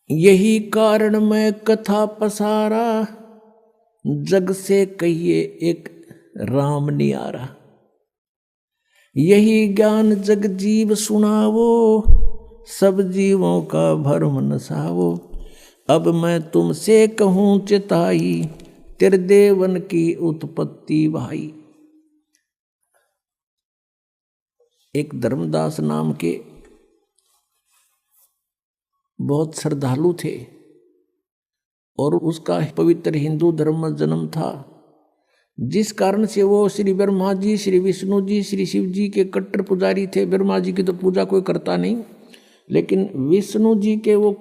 यही कारण मैं कथा पसारा, जग से कहिए एक राम नियारा। यही ज्ञान जग जीव सुनावो, सब जीवों का भरम नसावो। अब मैं तुमसे कहूँ चिताई, त्रिदेवन की उत्पत्ति भाई। एक धर्मदास नाम के बहुत श्रद्धालु थे और उसका पवित्र हिंदू धर्म में जन्म था, जिस कारण से वो श्री ब्रह्मा जी, श्री विष्णु जी, श्री शिव जी के कट्टर पुजारी थे। ब्रह्मा जी की तो पूजा कोई करता नहीं, लेकिन विष्णु जी के वो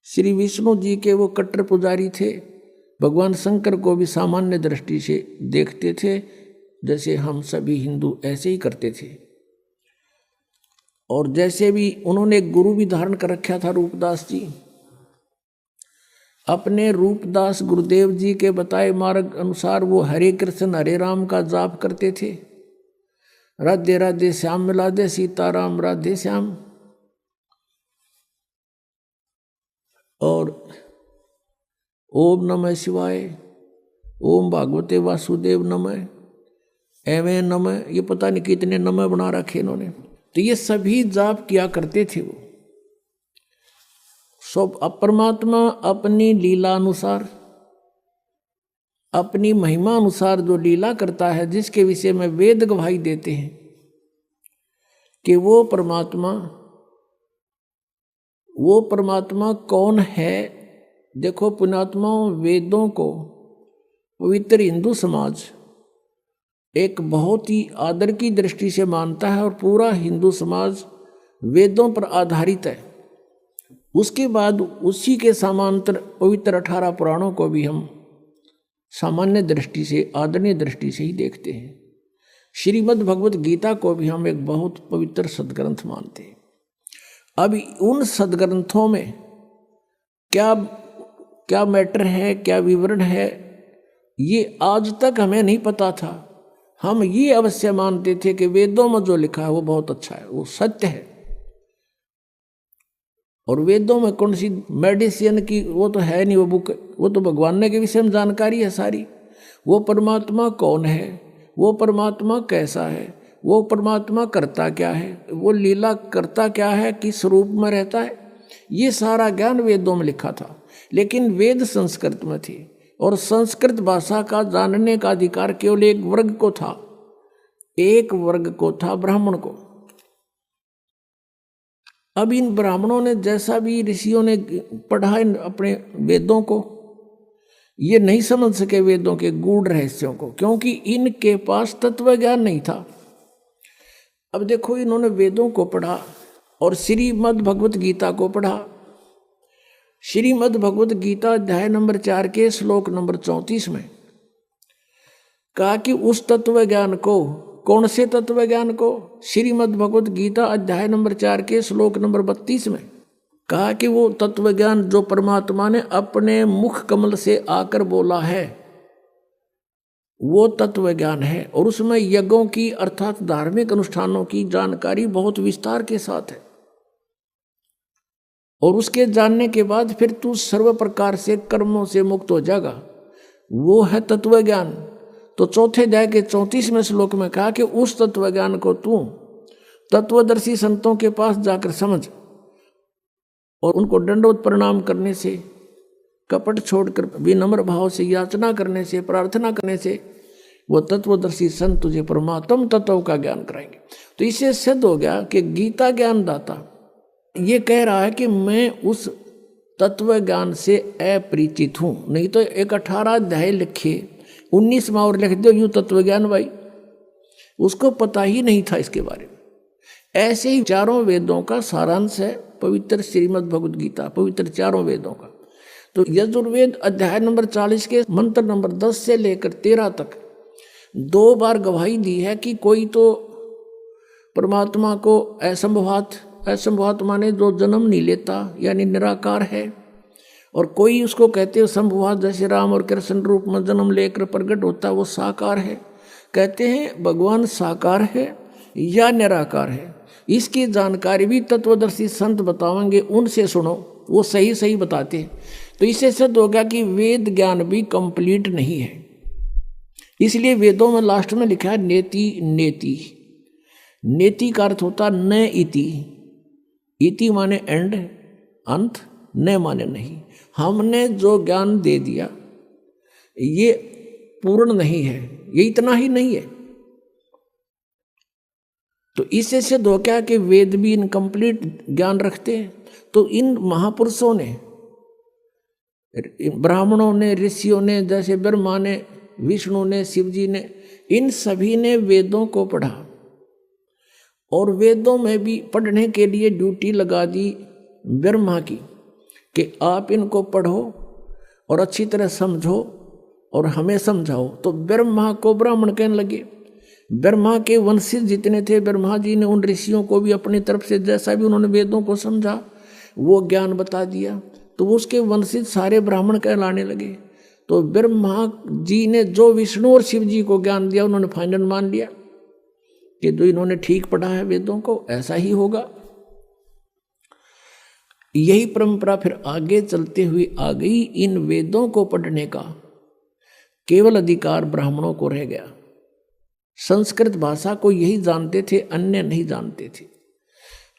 श्री विष्णु जी के वो कट्टर पुजारी थे। भगवान शंकर को भी सामान्य दृष्टि से देखते थे, जैसे हम सभी हिंदू ऐसे ही करते थे। और जैसे भी उन्होंने गुरु भी धारण कर रखा था, रूपदास जी। अपने रूपदास गुरुदेव जी के बताए मार्ग अनुसार वो हरे कृष्ण हरे राम का जाप करते थे। राधे राधे श्याम मिला दे सीताराम राधे श्याम। और ओम नमः शिवाय, ओम भागवते वासुदेव नमः, एवं नमः, ये पता नहीं कितने नमः बना रखे इन्होंने। तो ये सभी जाप किया करते थे वो सब। परमात्मा अपनी लीला अनुसार, अपनी महिमा अनुसार जो लीला करता है, जिसके विषय में वेद गवाही देते हैं कि वो परमात्मा कौन है। देखो पुण्यात्माओं, वेदों को पवित्र हिंदू समाज एक बहुत ही आदर की दृष्टि से मानता है और पूरा हिंदू समाज वेदों पर आधारित है। उसके बाद उसी के समांतर पवित्र 18 पुराणों को भी हम सामान्य दृष्टि से, आदरणीय दृष्टि से ही देखते हैं। श्रीमद् भगवत गीता को भी हम एक बहुत पवित्र सदग्रंथ मानते हैं। अब उन सदग्रंथों में क्या मैटर है, क्या विवरण है, ये आज तक हमें नहीं पता था। हम ये अवश्य मानते थे कि वेदों में जो लिखा है वो बहुत अच्छा है, वो सत्य है। और वेदों में कौन सी मेडिसिन की वो तो है नहीं, वो बुक, वो तो भगवान ने के विषय में जानकारी है सारी। वो परमात्मा कौन है, वो परमात्मा कैसा है, वो परमात्मा करता क्या है, वो लीला करता क्या है, किस रूप में रहता है, ये सारा ज्ञान वेदों में लिखा था। लेकिन वेद संस्कृत में थे और संस्कृत भाषा का जानने का अधिकार केवल एक वर्ग को था, एक वर्ग को था, ब्राह्मण को। अब इन ब्राह्मणों ने, जैसा भी ऋषियों ने पढ़ा अपने वेदों को, ये नहीं समझ सके वेदों के गूढ़ रहस्यों को, क्योंकि इनके पास तत्व ज्ञान नहीं था। अब देखो, इन्होंने वेदों को पढ़ा और श्रीमद् भगवत गीता को पढ़ा। श्रीमद् भगवत गीता अध्याय नंबर 4 के श्लोक नंबर 34 में कहा कि उस तत्व ज्ञान को, कौन से तत्व ज्ञान को? श्रीमद् भगवत गीता अध्याय नंबर 4 के श्लोक नंबर 32 में कहा कि वो तत्व ज्ञान जो परमात्मा ने अपने मुख कमल से आकर बोला है, वो तत्व ज्ञान है। और उसमें यज्ञों की अर्थात धार्मिक अनुष्ठानों की जानकारी बहुत विस्तार के साथ है। और उसके जानने के बाद फिर तू सर्व प्रकार से कर्मों से मुक्त हो जाएगा, वो है तत्व ज्ञान। तो चौथे अध्याय के 34वें श्लोक में कहा कि उस तत्व ज्ञान को तू तत्वदर्शी संतों के पास जाकर समझ और उनको दंडवत प्रणाम करने से, कपट छोड़कर विनम्र भाव से याचना करने से, प्रार्थना करने से वो तत्वदर्शी संत तुझे परमात्म तत्व का ज्ञान कराएंगे। तो इससे सिद्ध हो गया कि गीता ज्ञान दाता ये कह रहा है कि मैं उस तत्व ज्ञान से अपरिचित हूँ। नहीं तो एक 18 अध्याय लिखे, 19वां और लिख दो यूँ तत्व ज्ञान, भाई उसको पता ही नहीं था इसके बारे में। ऐसे ही चारों वेदों का सारांश है पवित्र श्रीमद् भगवद गीता, पवित्र चारों वेदों का। तो यजुर्वेद अध्याय नंबर 40 के मंत्र नंबर 10 से लेकर 13 तक 2 बार गवाही दी है कि कोई तो परमात्मा को असंभवात माने जो जन्म नहीं लेता, यानी निराकार है, और कोई उसको कहते हैं संभवात, जैसे राम और कृष्ण रूप में जन्म लेकर प्रकट होता है, वो साकार है। कहते हैं भगवान साकार है या निराकार है। इसकी जानकारी भी तत्वदर्शी संत बताएंगे, उनसे सुनो, वो सही सही बताते हैं। तो इससे सिद्ध हो गया कि वेद ज्ञान भी कंप्लीट नहीं है। इसलिए वेदों में लास्ट में लिखा है नेति नेति। नेति का अर्थ होता न इति। इति माने एंड, अंत, न माने नहीं। हमने जो ज्ञान दे दिया ये पूर्ण नहीं है, ये इतना ही नहीं है। तो इससे सिद्ध हो क्या कि वेद भी इनकम्प्लीट ज्ञान रखते हैं। तो इन महापुरुषों ने, ब्राह्मणों ने, ऋषियों ने, जैसे ब्रह्मा ने, विष्णु ने, शिव जी ने, इन सभी ने वेदों को पढ़ा और वेदों में भी पढ़ने के लिए ड्यूटी लगा दी ब्रह्मा की कि आप इनको पढ़ो और अच्छी तरह समझो और हमें समझाओ। तो ब्रह्मा को ब्राह्मण कहने लगे। ब्रह्मा के वंशज जितने थे, ब्रह्मा जी ने उन ऋषियों को भी अपनी तरफ से जैसा भी उन्होंने वेदों को समझा वो ज्ञान बता दिया, तो उसके वंशज सारे ब्राह्मण कहलाने लगे। तो ब्रह्मा जी ने जो विष्णु और शिव जी को ज्ञान दिया उन्होंने फाइनल मान लिया कि जो इन्होंने ठीक पढ़ा है वेदों को ऐसा ही होगा। यही परंपरा फिर आगे चलते हुए आ गई। इन वेदों को पढ़ने का केवल अधिकार ब्राह्मणों को रह गया। संस्कृत भाषा को यही जानते थे, अन्य नहीं जानते थे।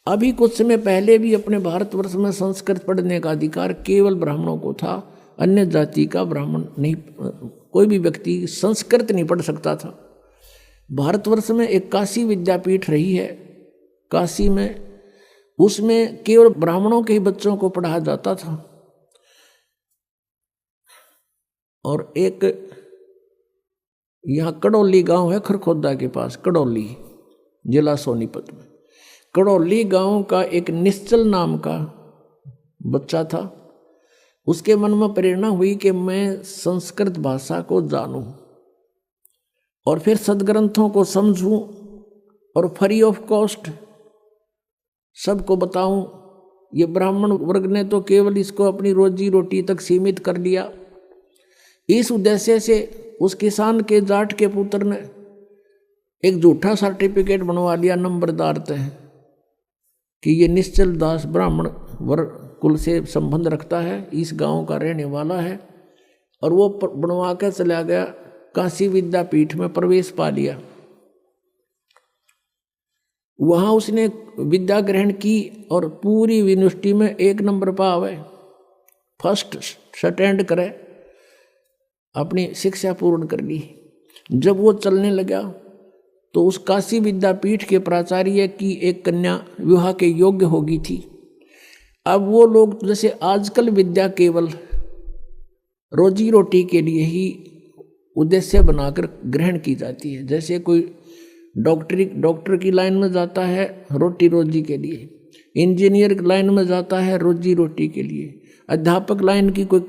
अभी कुछ समय पहले भी अपने भारतवर्ष में संस्कृत पढ़ने का अधिकार केवल ब्राह्मणों को था, अन्य जाति का ब्राह्मण नहीं, कोई भी व्यक्ति संस्कृत नहीं पढ़ सकता था। भारतवर्ष में एक काशी विद्यापीठ रही है, काशी में, उसमें केवल ब्राह्मणों के ही बच्चों को पढ़ाया जाता था। और एक यहाँ कड़ौली गांव है खरखोदा के पास, कड़ौली जिला सोनीपत में। कड़ौली गांव का एक निश्चल नाम का बच्चा था। उसके मन में प्रेरणा हुई कि मैं संस्कृत भाषा को जानूं और फिर सदग्रंथों को समझूं और फ्री ऑफ कॉस्ट सबको बताऊं। ये ब्राह्मण वर्ग ने तो केवल इसको अपनी रोजी रोटी तक सीमित कर लिया। इस उद्देश्य से उस किसान के जाट के पुत्र ने एक झूठा सर्टिफिकेट बनवा लिया नंबरदार तय कि ये निश्चल दास ब्राह्मण वर्ग कुल से संबंध रखता है, इस गांव का रहने वाला है। और वो बनवा कर चला गया, काशी विद्यापीठ में प्रवेश पा लिया। वहाँ उसने विद्या ग्रहण की और पूरी यूनिवर्सिटी में 1 नंबर पावे, फर्स्ट स्टैंड करे, अपनी शिक्षा पूर्ण कर ली। जब वो चलने लगा तो उस काशी विद्यापीठ के प्राचार्य की एक कन्या विवाह के योग्य हो गई थी। अब वो लोग जैसे आजकल विद्या केवल रोजी रोटी के लिए ही उद्देश्य बनाकर ग्रहण की जाती है। जैसे कोई डॉक्टर की लाइन में जाता है रोटी रोजी के लिए, इंजीनियर लाइन में जाता है रोजी रोटी के लिए, अध्यापक लाइन की कोई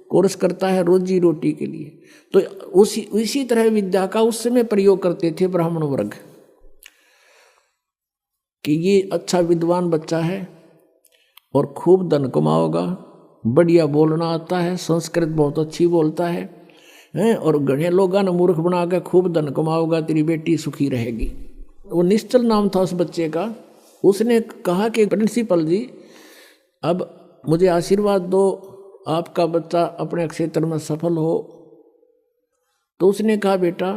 कोर्स करता है रोजी रोटी के लिए। तो उसी तरह विद्या का उस समय प्रयोग करते थे ब्राह्मण वर्ग कि ये अच्छा विद्वान बच्चा है और खूब धन कमाओगा, बढ़िया बोलना आता है, संस्कृत बहुत अच्छी बोलता है और घने लोगों ने मूर्ख बना के खूब धन कमाओगा, तेरी बेटी सुखी रहेगी। वो निश्चल नाम था उस बच्चे का। उसने कहा कि प्रिंसिपल जी अब मुझे आशीर्वाद दो, आपका बच्चा अपने क्षेत्र में सफल हो। तो उसने कहा बेटा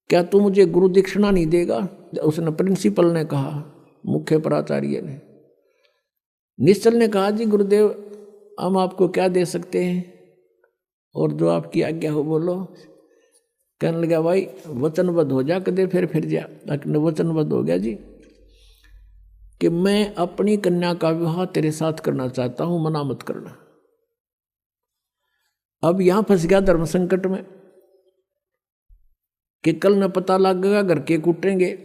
क्या तू मुझे गुरु दीक्षिणा नहीं देगा? उसने प्रिंसिपल ने कहा, मुख्य प्राचार्य ने। निश्चल ने कहा जी गुरुदेव हम आपको क्या दे सकते हैं और जो आपकी आज्ञा हो बोलो। कहने लगा भाई वचनबद्ध हो जा, कदे फिर जा। वचनबद्ध हो गया जी कि मैं अपनी कन्या का विवाह तेरे साथ करना चाहता हूं, मना मत करना। अब यहां फंस गया धर्म संकट में कि कल न पता लगेगा घर के कूटेंगे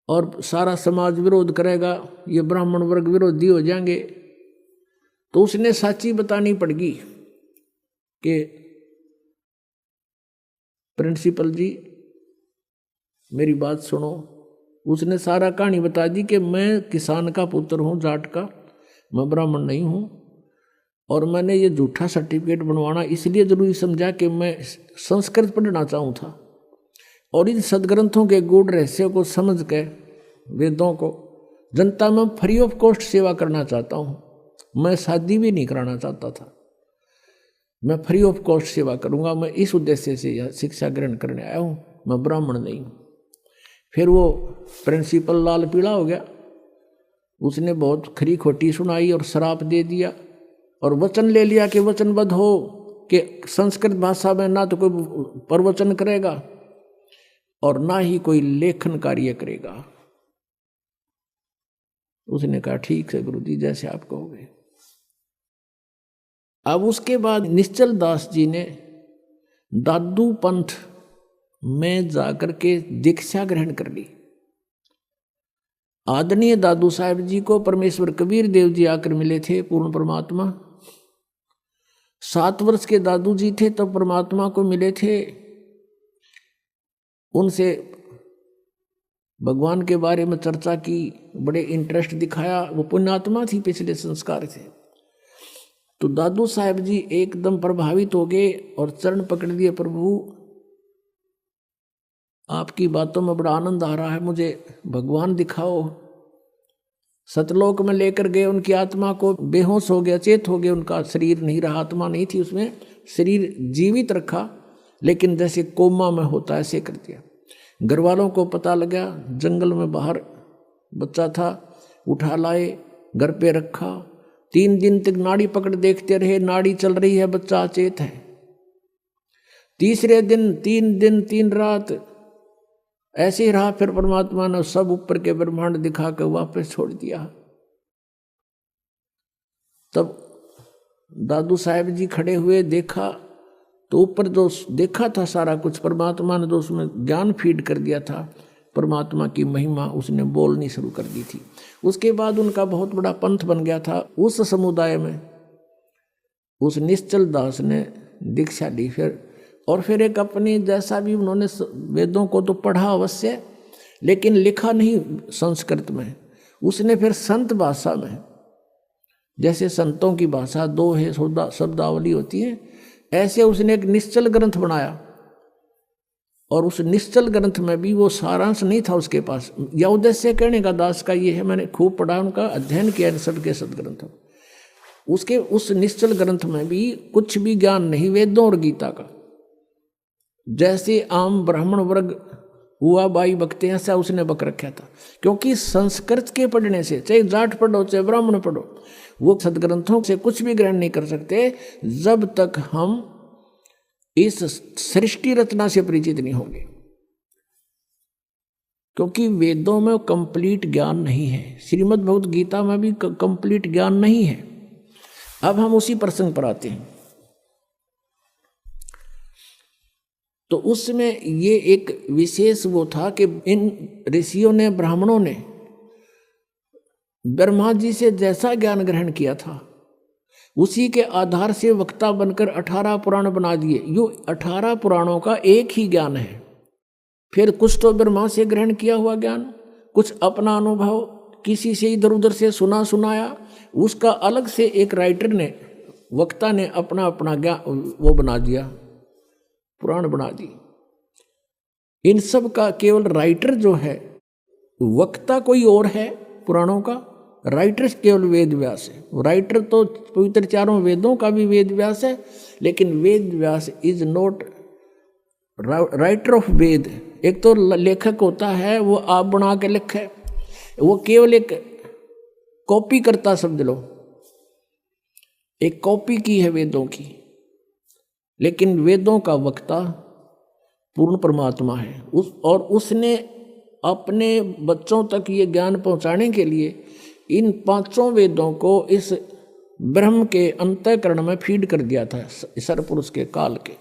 और सारा समाज विरोध करेगा, ये ब्राह्मण वर्ग विरोधी हो जाएंगे। तो उसने साची बतानी पड़गी कि प्रिंसिपल जी मेरी बात सुनो। उसने सारा कहानी बता दी कि मैं किसान का पुत्र हूँ, जाट का, मैं ब्राह्मण नहीं हूँ और मैंने ये झूठा सर्टिफिकेट बनवाना इसलिए जरूरी समझा कि मैं संस्कृत पढ़ना चाहूँ था और इन सदग्रंथों के गूढ़ रहस्यों को समझ के वेदों को जनता में फ्री ऑफ कॉस्ट सेवा करना चाहता हूँ। मैं शादी भी नहीं कराना चाहता था, मैं फ्री ऑफ कॉस्ट सेवा करूँगा, मैं इस उद्देश्य से यह शिक्षा ग्रहण करने आया हूँ, मैं ब्राह्मण नहीं हूँ। फिर वो प्रिंसिपल लाल पीला हो गया, उसने बहुत खरी खोटी सुनाई और श्राप दे दिया और वचन ले लिया कि वचनबद्ध हो कि संस्कृत भाषा में ना तो कोई प्रवचन करेगा और ना ही कोई लेखन कार्य करेगा। उसने कहा ठीक है गुरुजी, जैसे आप कहोगे। अब उसके बाद निश्चल दास जी ने दादू पंथ में जाकर के दीक्षा ग्रहण कर ली। आदरणीय दादू साहब जी को परमेश्वर कबीर देव जी आकर मिले थे, पूर्ण परमात्मा। 7 वर्ष के दादू जी थे तब परमात्मा को मिले थे। उनसे भगवान के बारे में चर्चा की, बड़े इंटरेस्ट दिखाया। वो पुण्यात्मा थी, पिछले संस्कार थे। तो दादू साहब जी एकदम प्रभावित हो गए और चरण पकड़ दिए, प्रभु आपकी बातों में बड़ा आनंद आ रहा है, मुझे भगवान दिखाओ। सतलोक में लेकर गए, उनकी आत्मा को बेहोश हो गया, चेत हो गया, उनका शरीर नहीं रहा, आत्मा नहीं थी उसमें, शरीर जीवित रखा लेकिन जैसे कोमा में होता है ऐसे कर दिया। घर वालों को पता लगा, जंगल में बाहर बच्चा था, उठा लाए, घर पे रखा। 3 दिन तक नाड़ी पकड़ देखते रहे, नाड़ी चल रही है, बच्चा अचेत है। तीसरे दिन 3 दिन 3 रात ऐसे ही रहा। फिर परमात्मा ने सब ऊपर के ब्रह्मांड दिखा कर वापस छोड़ दिया। तब दादू साहब जी खड़े हुए, देखा तो ऊपर जो देखा था सारा कुछ परमात्मा ने जो उसमें ज्ञान फीड कर दिया था, परमात्मा की महिमा उसने बोलनी शुरू कर दी थी। उसके बाद उनका बहुत बड़ा पंथ बन गया था। उस समुदाय में उस निश्चल दास ने दीक्षा ली। फिर एक अपनी, जैसा भी उन्होंने वेदों को तो पढ़ा अवश्य, लेकिन लिखा नहीं संस्कृत में, उसने फिर संत भाषा में, जैसे संतों की भाषा 2 है, शब्दावली होती है, ऐसे उसने एक निश्चल ग्रंथ बनाया। और उस निश्चल ग्रंथ में भी वो सारांश नहीं था उसके पास। या उद्देश्य कहने का दास का ये है, मैंने खूब पढ़ा, उनका अध्ययन किया सबके सदग्रंथों। उसके उस निश्चल ग्रंथ में भी कुछ भी ज्ञान नहीं वेदों और गीता का। जैसे आम ब्राह्मण वर्ग हुआ बाई बकते हैं, ऐसा उसने बक रखा था। क्योंकि संस्कृत के पढ़ने से, चाहे जाट पढ़ो चाहे ब्राह्मण पढ़ो, वो सदग्रंथों से कुछ भी ग्रहण नहीं कर सकते जब तक हम इस सृष्टि रचना से परिचित नहीं होंगे। क्योंकि वेदों में कंप्लीट ज्ञान नहीं है, श्रीमद् भगवत गीता में भी कंप्लीट ज्ञान नहीं है। अब हम उसी प्रसंग पर आते हैं। तो उसमें ये एक विशेष वो था कि इन ऋषियों ने, ब्राह्मणों ने ब्रह्मा जी से जैसा ज्ञान ग्रहण किया था, उसी के आधार से वक्ता बनकर 18 पुराण बना दिए। यो 18 पुराणों का एक ही ज्ञान है। फिर कुछ तो ब्रह्मा से ग्रहण किया हुआ ज्ञान, कुछ अपना अनुभव, किसी से इधर उधर से सुनाया, उसका अलग से एक राइटर ने, वक्ता ने अपना ज्ञान वो बना दिया, पुराण बना दी। इन सब का केवल राइटर जो है, वक्ता कोई और है पुराणों का, राइटर केवल वेद व्यास है। राइटर तो पवित्र 4 वेदों का भी वेद व्यास है, लेकिन Ved Vyas is not writer of वेद। एक तो लेखक होता है, वो आप बना के लिखे, वो केवल एक कॉपी करता, समझ लो एक कॉपी की है वेदों की। लेकिन वेदों का वक्ता पूर्ण परमात्मा है। उसने अपने बच्चों तक ये ज्ञान पहुंचाने के लिए इन 5 वेदों को इस ब्रह्म के अंतःकरण में फीड कर दिया था, सरपुरुष के काल के।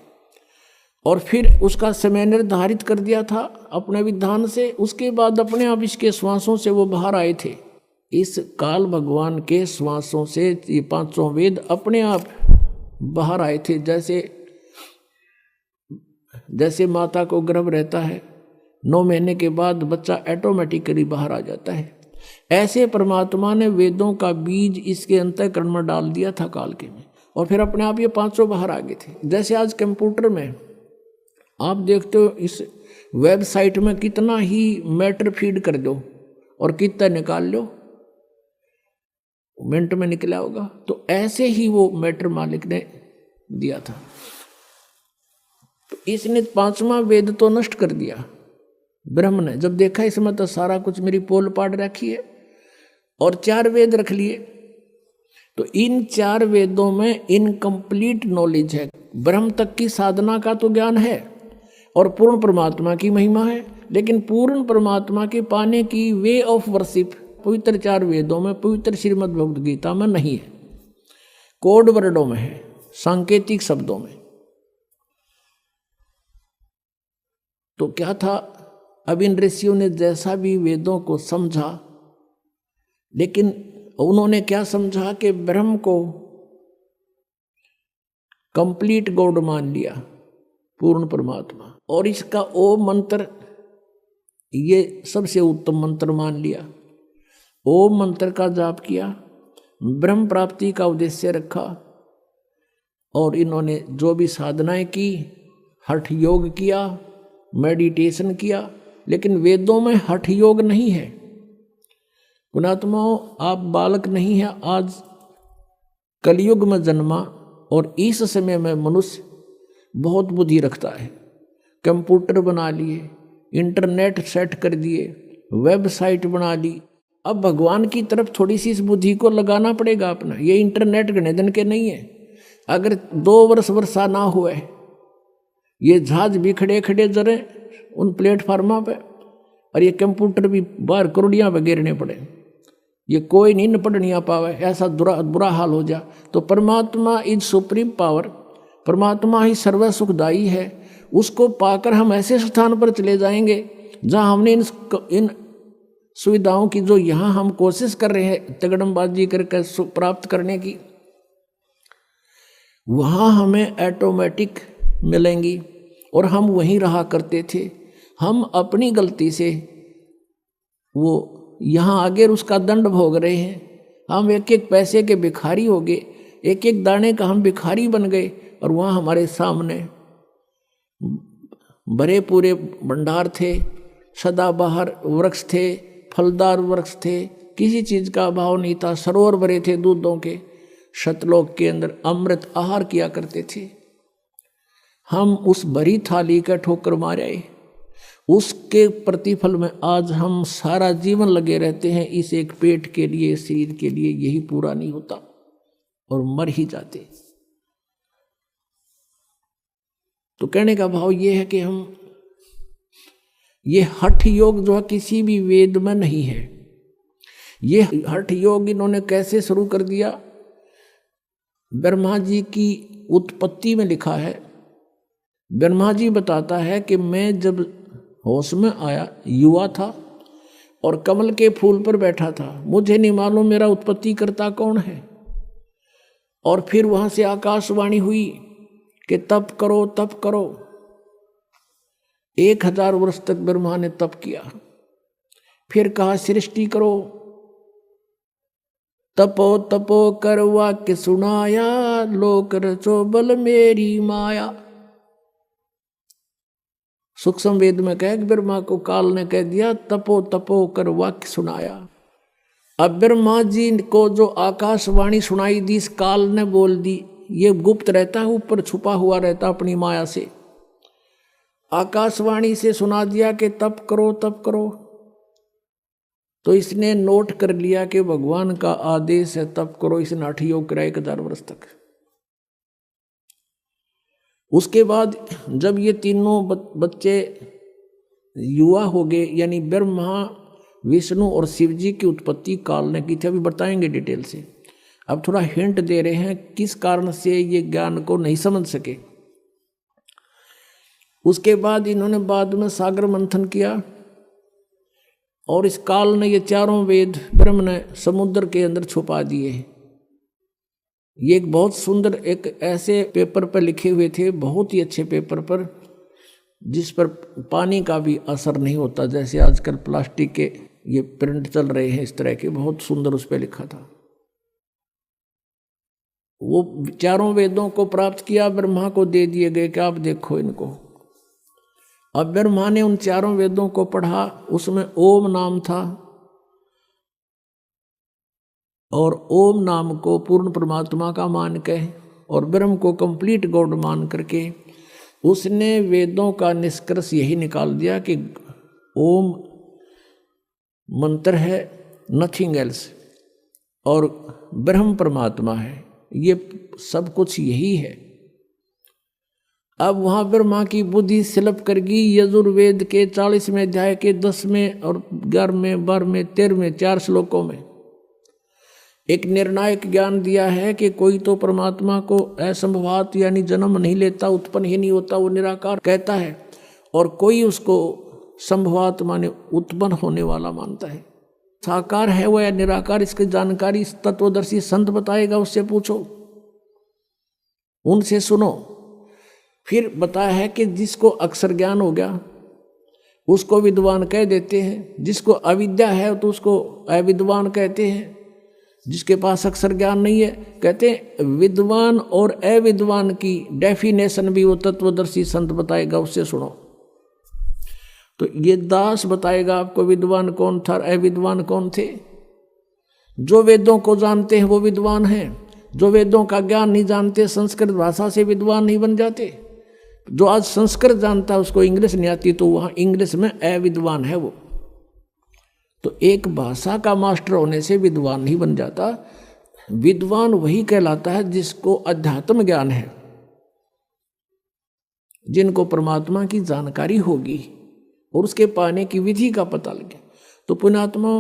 और फिर उसका समय निर्धारित कर दिया था अपने विधान से। उसके बाद अपने आप इसके श्वासों से वो बाहर आए थे। इस काल भगवान के श्वासों से ये 5 वेद अपने आप बाहर आए थे। जैसे माता को गर्भ रहता है, 9 महीने के बाद बच्चा ऑटोमेटिकली बाहर आ जाता है, ऐसे परमात्मा ने वेदों का बीज इसके अंतःकरण में डाल दिया था काल के में, और फिर अपने आप ये 500 बाहर आ गए थे। जैसे आज कंप्यूटर में आप देखते हो, इस वेबसाइट में कितना ही मैटर फीड कर दो, और कितना निकाल लो, मिनट में निकला होगा। तो ऐसे ही वो मैटर मालिक ने दिया था। तो इसने पांचवा वेद तो नष्ट कर दिया ब्रह्म ने, जब देखा इसमें तो सारा कुछ मेरी पोल पाड़ रखी है, और 4 वेद रख लिए। तो इन 4 वेदों में इनकम्प्लीट नॉलेज है, ब्रह्म तक की साधना का तो ज्ञान है और पूर्ण परमात्मा की महिमा है, लेकिन पूर्ण परमात्मा के पाने की वे ऑफ वर्शिप पवित्र 4 वेदों में, पवित्र श्रीमद् भगवद गीता में नहीं है, कोड वर्डों में है, सांकेतिक शब्दों में। तो क्या था, अब इन ऋषियों ने जैसा भी वेदों को समझा, लेकिन उन्होंने क्या समझा कि ब्रह्म को कंप्लीट गॉड मान लिया, पूर्ण परमात्मा, और इसका ओम मंत्र ये सबसे उत्तम मंत्र मान लिया। ओम मंत्र का जाप किया, ब्रह्म प्राप्ति का उद्देश्य रखा, और इन्होंने जो भी साधनाएं की, हठ योग किया, मेडिटेशन किया, लेकिन वेदों में हठ योग नहीं है। पुणात्माओं, आप बालक नहीं है, आज कलयुग में जन्मा और इस समय में मनुष्य बहुत बुद्धि रखता है, कंप्यूटर बना लिए, इंटरनेट सेट कर दिए, वेबसाइट बना ली। अब भगवान की तरफ थोड़ी सी इस बुद्धि को लगाना पड़ेगा अपना। ये इंटरनेट गणे दिन के नहीं है, अगर 2 वर्ष वर्षा ना हुए, ये जहाज भी खड़े खड़े जरे उन प्लेटफार्मा पे, और ये कंप्यूटर भी बाहर करोड़ियाँ पे गिरने पड़े, ये कोई नहीं निपट नहीं आ पावे, ऐसा बुरा हाल हो जा। तो परमात्मा इज सुप्रीम पावर, परमात्मा ही सर्व सुखदायी है, उसको पाकर हम ऐसे स्थान पर चले जाएंगे जहाँ हमने इन सुविधाओं की जो यहाँ हम कोशिश कर रहे हैं तगड़मबाजी करके प्राप्त करने की, वहाँ हमें ऑटोमेटिक मिलेंगी। और हम वहीं रहा करते थे, हम अपनी गलती से वो यहाँ आगे उसका दंड भोग रहे हैं। हम एक एक पैसे के भिखारी हो गए, एक एक दाने का हम भिखारी बन गए, और वहाँ हमारे सामने भरे पूरे भंडार थे, सदाबहार वृक्ष थे, फलदार वृक्ष थे, किसी चीज़ का अभाव नहीं था, सरोवर भरे थे दूधों के, सतलोक के अंदर अमृत आहार किया करते थे। हम उस भरी थाली का ठोकर मारे, उसके प्रतिफल में आज हम सारा जीवन लगे रहते हैं इस एक पेट के लिए, शरीर के लिए, यही पूरा नहीं होता और मर ही जाते। तो कहने का भाव ये है कि हम ये हठ योग जो है किसी भी वेद में नहीं है। ये हठ योग इन्होंने कैसे शुरू कर दिया, ब्रह्मा जी की उत्पत्ति में लिखा है। ब्रह्मा जी बताता है कि मैं जब होश में आया, युवा था और कमल के फूल पर बैठा था, मुझे नहीं मालूम मेरा उत्पत्ति करता कौन है। और फिर वहां से आकाशवाणी हुई कि तप करो तप करो। 1000 वर्ष तक ब्रह्मा ने तप किया, फिर कहा सृष्टि करो, तपो तपो कर वाक्य सुनाया, लोक रचो बल मेरी माया। सूक्ष्म वेद में कह ब्रह्मा को काल ने कह दिया तपो तपो कर वाक्य सुनाया। अब ब्रह्मा जी को जो आकाशवाणी सुनाई दी, इस काल ने बोल दी, ये गुप्त रहता है, ऊपर छुपा हुआ रहता अपनी माया से। आकाशवाणी से सुना दिया कि तप करो तप करो, तो इसने नोट कर लिया कि भगवान का आदेश है तप करो। इसने हठ योग करा 1000 वर्ष तक। उसके बाद जब ये तीनों बच्चे युवा हो गए, यानी ब्रह्मा विष्णु और शिव जी की उत्पत्ति काल ने की थी, अभी बताएंगे डिटेल से। अब थोड़ा हिंट दे रहे हैं किस कारण से ये ज्ञान को नहीं समझ सके। उसके बाद इन्होंने बाद में सागर मंथन किया और इस काल ने ये 4 वेद ब्रह्म ने समुद्र के अंदर छुपा दिए। ये एक बहुत सुंदर एक ऐसे पेपर पर लिखे हुए थे, बहुत ही अच्छे पेपर पर, जिस पर पानी का भी असर नहीं होता, जैसे आजकल प्लास्टिक के ये प्रिंट चल रहे हैं इस तरह के, बहुत सुंदर उस पर लिखा था। वो 4 वेदों को प्राप्त किया, ब्रह्मा को दे दिए गए कि आप देखो इनको। अब ब्रह्मा ने उन 4 वेदों को पढ़ा, उसमें ओम नाम था, और ओम नाम को पूर्ण परमात्मा का मान के और ब्रह्म को कंप्लीट गॉड मान करके उसने वेदों का निष्कर्ष यही निकाल दिया कि ओम मंत्र है, नथिंग एल्स, और ब्रह्म परमात्मा है, ये सब कुछ यही है। अब वहाँ ब्रह्मा की बुद्धि स्लप करगी। यजुर्वेद के 40वें अध्याय के 10वें और 11वें 12वें 13वें 4 श्लोकों में एक निर्णायक ज्ञान दिया है कि कोई तो परमात्मा को असंभवात यानी जन्म नहीं लेता, उत्पन्न ही नहीं होता, वो निराकार कहता है, और कोई उसको संभवात माने उत्पन्न होने वाला मानता है। साकार है वो या निराकार, इसकी जानकारी तत्वदर्शी संत बताएगा, उससे पूछो, उनसे सुनो। फिर बताया है कि जिसको अक्षर ज्ञान हो गया उसको विद्वान कह देते हैं, जिसको अविद्या है तो उसको अविद्वान कहते हैं, जिसके पास अक्षर ज्ञान नहीं है कहते हैं विद्वान। और अविद्वान की डेफिनेशन भी वो तत्वदर्शी संत बताएगा, उससे सुनो। तो ये दास बताएगा आपको विद्वान कौन था, अविद्वान कौन थे। जो वेदों को जानते हैं वो विद्वान हैं, जो वेदों का ज्ञान नहीं जानते संस्कृत भाषा से विद्वान नहीं बन जाते। जो आज संस्कृत जानता है उसको इंग्लिश नहीं आती तो वहाँ इंग्लिश में अविद्वान है वो। तो एक भाषा का मास्टर होने से विद्वान नहीं बन जाता। विद्वान वही कहलाता है जिसको अध्यात्म ज्ञान है, जिनको परमात्मा की जानकारी होगी और उसके पाने की विधि का पता लगे। तो पुण्यात्मा,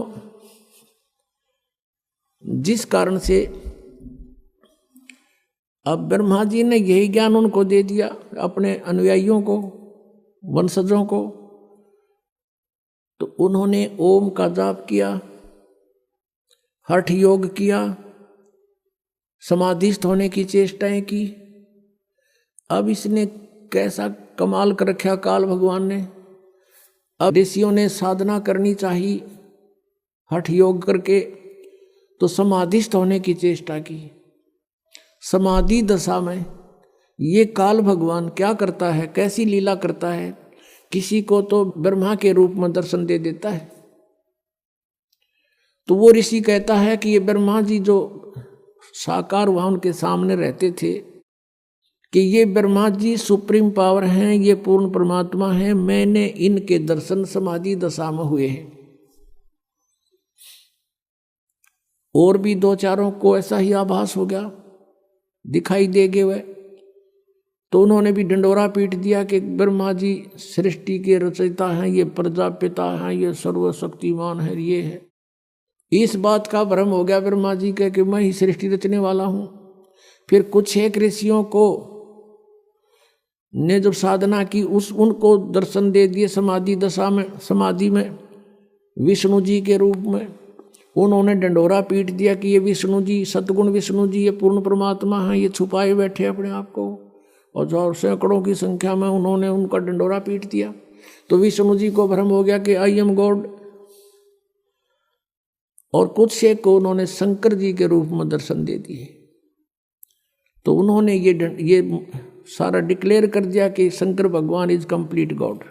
जिस कारण से अब ब्रह्मा जी ने यही ज्ञान उनको दे दिया, अपने अनुयायियों को, वंशजों को, तो उन्होंने ओम का जाप किया, हठ योग किया, समाधिस्थ होने की चेष्टाएं की। अब इसने कैसा कमाल कर रखा काल भगवान ने। अब ऋषियों ने साधना करनी चाहिए हठ योग करके, तो समाधिस्थ होने की चेष्टा की। समाधि दशा में ये काल भगवान क्या करता है, कैसी लीला करता है। किसी को तो ब्रह्मा के रूप में दर्शन दे देता है। तो वो ऋषि कहता है कि ये ब्रह्मा जी जो साकार वहाँ उनके सामने रहते थे, कि ये ब्रह्मा जी सुप्रीम पावर हैं, ये पूर्ण परमात्मा हैं, मैंने इनके दर्शन समाधि दशा में हुए हैं। और भी 2-4 को ऐसा ही आभास हो गया, दिखाई देगे वह। तो उन्होंने भी डंडोरा पीट दिया कि ब्रह्मा जी सृष्टि के रचयिता हैं, ये प्रजापिता हैं, ये सर्वशक्तिमान है, ये है। इस बात का भ्रम हो गया ब्रह्मा जी के कि मैं ही सृष्टि रचने वाला हूँ। फिर कुछ एक ऋषियों को ने जब साधना की उनको दर्शन दे दिए समाधि दशा में, समाधि में विष्णु जी के रूप में। उन्होंने डंडोरा पीट दिया कि ये विष्णु जी, सतगुण विष्णु जी, ये पूर्ण परमात्मा हैं, ये छुपाए बैठे अपने आप को। और जो सैकड़ों की संख्या में उन्होंने उनका डंडोरा पीट दिया। तो विष्णु जी को भ्रम हो गया कि आई एम गॉड। और कुछ एक को उन्होंने शंकर जी के रूप में दर्शन दे दिए। तो उन्होंने ये सारा डिक्लेयर कर दिया कि शंकर भगवान इज कंप्लीट गॉड।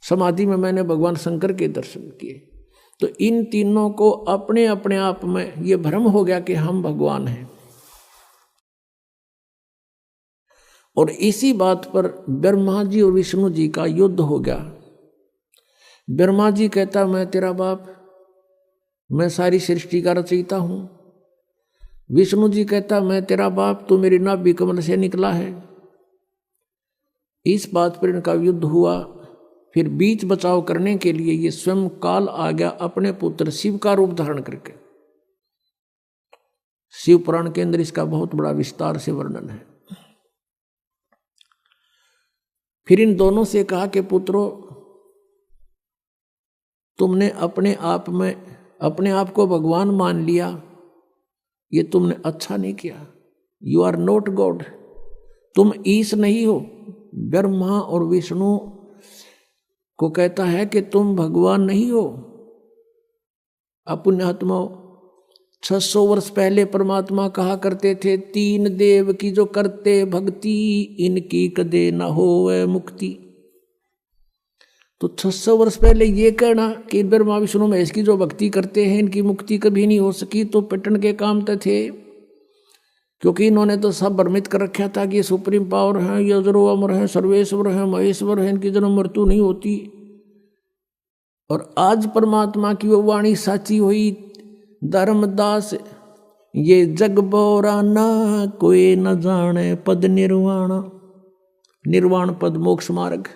समाधि में मैंने भगवान शंकर के दर्शन किए। तो इन तीनों को अपने अपने आप में ये भ्रम हो गया कि हम भगवान हैं। और इसी बात पर ब्रह्मा जी और विष्णु जी का युद्ध हो गया। ब्रह्मा जी कहता मैं तेरा बाप, मैं सारी सृष्टि का रचयिता हूँ। विष्णु जी कहता मैं तेरा बाप, तू मेरी नाभि कमल से निकला है। इस बात पर इनका युद्ध हुआ। फिर बीच बचाव करने के लिए ये स्वयं काल आ गया अपने पुत्र शिव का रूप धारण करके। शिव पुराण के अंदर इसका बहुत बड़ा विस्तार से वर्णन है। फिर इन दोनों से कहा कि पुत्रों, तुमने अपने आप में अपने आप को भगवान मान लिया, ये तुमने अच्छा नहीं किया। यू आर नॉट गॉड, तुम ईश नहीं हो। ब्रह्मा और विष्णु को कहता है कि तुम भगवान नहीं हो। पुण्यात्मा, 600 वर्ष पहले परमात्मा कहा करते थे, 3 देव की जो करते भक्ति, इनकी कदे न होवे मुक्ति। तो 600 वर्ष पहले ये कहना कि ब्रह्मा विष्णु महेश की जो भक्ति करते हैं इनकी मुक्ति कभी नहीं हो सकी, तो पिटन के काम तो थे, क्योंकि इन्होंने तो सब भ्रमित कर रखा था कि ये सुप्रीम पावर है, ये अजरो अमर है, सर्वेश्वर है, महेश्वर है, इनकी जन्म मृत्यु नहीं होती। और आज परमात्मा की वो वाणी साची हुई, धर्मदास ये जग बोरा ना कोई न जाने पद निर्वाण, निर्वाण पद मोक्ष मार्ग।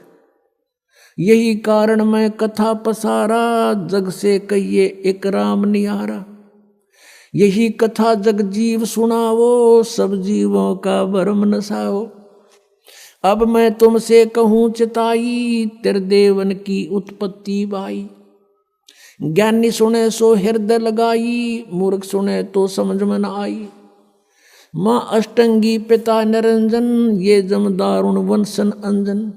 यही कारण मैं कथा पसारा, जग से कहिए एक राम निहारा। यही कथा जग जीव सुनावो, सब जीवों का भरम नसाओ। अब मैं तुमसे कहूँ चिताई, तेरे देवन की उत्पत्ति बाई। ज्ञानी सुने सो हृदय लगाई, मूर्ख सुने तो समझ में न आई। माँ अष्टंगी पिता निरंजन, ये जमदारुण वंशन अंजन।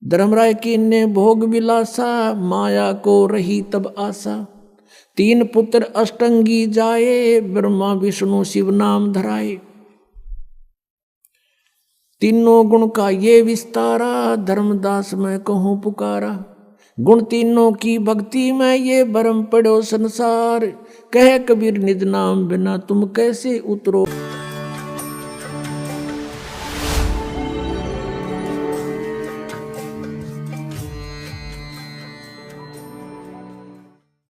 धर्मराय की ने भोग विलासा, माया को रही तब आशा। 3 पुत्र अष्टंगी जाए, ब्रह्मा विष्णु शिव नाम धराए। तीनों गुण का ये विस्तारा, धर्मदास मैं कहूँ पुकारा। गुण तीनों की भक्ति में ये भरम पड़ो संसार, कह कबीर निज नाम बिना तुम कैसे उतरो।